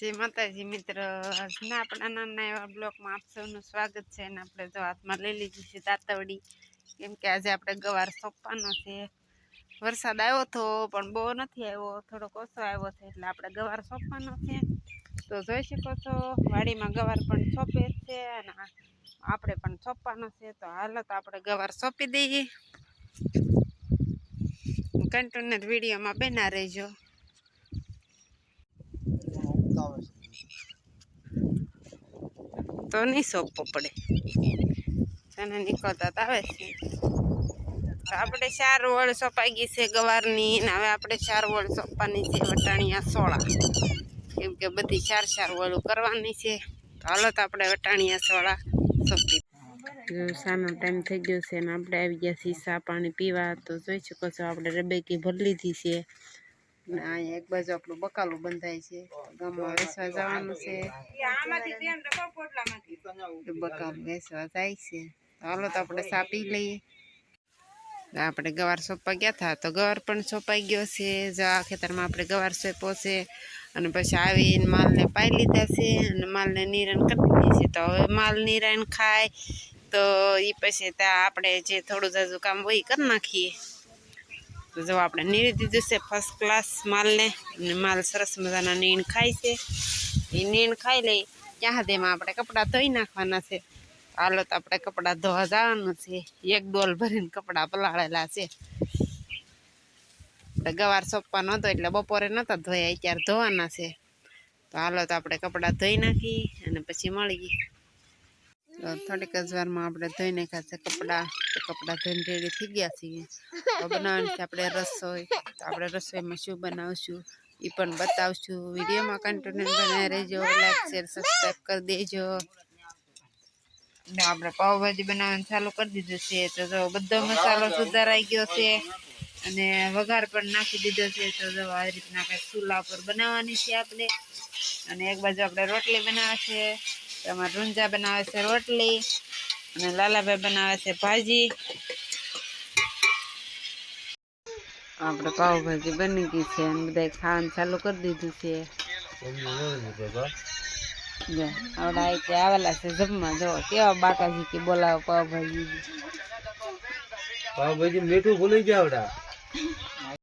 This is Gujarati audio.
જય માતાજી મિત્ર, આજના આપણા નાના એવા બ્લોકમાં આપ સૌનું સ્વાગત છે. અને આપણે જો હાથમાં લઈ લીધી છે દાંતવડી, કેમ કે આજે આપણે ગવાર સોંપવાનો છે. વરસાદ આવ્યો હતો પણ બહુ નથી આવ્યો, થોડોક ઓછો આવ્યો છે, એટલે આપણે ગવાર સોંપવાનો છે. તો જોઈ શકો છો વાડીમાં ગવાર પણ સોંપે છે અને આપણે પણ સોંપવાનો છે. તો હાલો તો આપણે ગવાર સોંપી દઈએ. કન્ટિન્યુ વિડીયોમાં બના રહેજો. તો નહીં સોંપવો પડે, તને નીકળતા આવે છે. આપણે 4 વળ સોંપાઈ ગઈ છે ગવારની, ને હવે આપણે 4 વળ સોંપવાની છે વટાણિયા સોળા, કેમ કે બધી 4 વળું કરવાની છે. તો હાલો તો આપણે વટાણિયા સોળા સોંપી. સાનો ટાઈમ થઈ ગયો છે ને આપણે આવી ગયા છીએ ચા પાણી પીવા. તો જોઈ શકો છો આપણે રબેકી ભરી લીધી છે. અહીંયા એક બાજુ આપણું બકાલું બંધાય છે, ગામમાં વેચવા જવાનું છે. બકાલું વેચવા જાય છે. હાલો તો આપણે ચા પી લઈએ. આપણે ગવાર સોંપવા ગયા હતા તો ગવાર પણ સોંપાઈ ગયો છે. જો આ ખેતરમાં આપણે ગવાર સોંપ્યો છે અને પછી આવીને માલને પાઈ લીધા છે અને માલને નિરણ કરી દીધી છે. તો હવે માલ નિરણ ખાય તો એ પછી ત્યાં આપણે જે થોડું જાજુ કામ હોય એ કરી નાખીએ. તો જો આપણે નીરી દીધું છે ફર્સ્ટ ક્લાસ માલને, અને માલ સરસ મજાના નીણ ખાય છે. એ નીણ ખાઈ લઈ ત્યાં સુધીમાં આપણે કપડાં ધોઈ નાખવાના છે. હાલો તો આપણે કપડાં ધોવા જવાનું છે. એક ડોલ ભરીને કપડાં પલાળેલા છે. આપણે ગવાર સોંપવાનો હતો એટલે બપોરે નહોતા ધોયા, અત્યારે ધોવાના છે. તો હાલો તો આપણે કપડાં ધોઈ નાખી અને પછી મળીએ. થોડીક જ વારમાં આપણે ધોઈ નાખ્યા છે કપડાં. તો કપડાં ધોઈને રેડી થઈ ગયા છીએ. તો બનાવવાની છે આપણે રસોઈ. તો આપણે રસોઈમાં શું બનાવશું એ પણ બતાવશું. વિડીયોમાં કન્ટિન્યુ બનાવી રહેજો. લાઈક શેર સબસ્ક્રાઈબ કરી દેજો. આપણે પાવભાજી બનાવવાનું ચાલુ કરી દીધું છે. તો જો બધો મસાલો સુધારાઈ ગયો છે અને વઘાર પણ નાખી દીધો છે. તો જો આ રીતના કંઈક ચૂલા પર બનાવવાની છે આપણે. અને એક બાજુ આપણે રોટલી બનાવે છે. એમાં રૂંજા બનાવે છે રોટલી, અને લાલાભાઈ બનાવે છે ભાજી. આપણે પાવભાજી બની ગઈ છે અને બધા ખાવાનું ચાલુ કરી દીધું છે. આવડા అయితే આવેલા છે જમવા. જો કેવા બાકાજી કે બોલાવો પાવભાજી. મીઠું ભૂલી ગયા આવડા.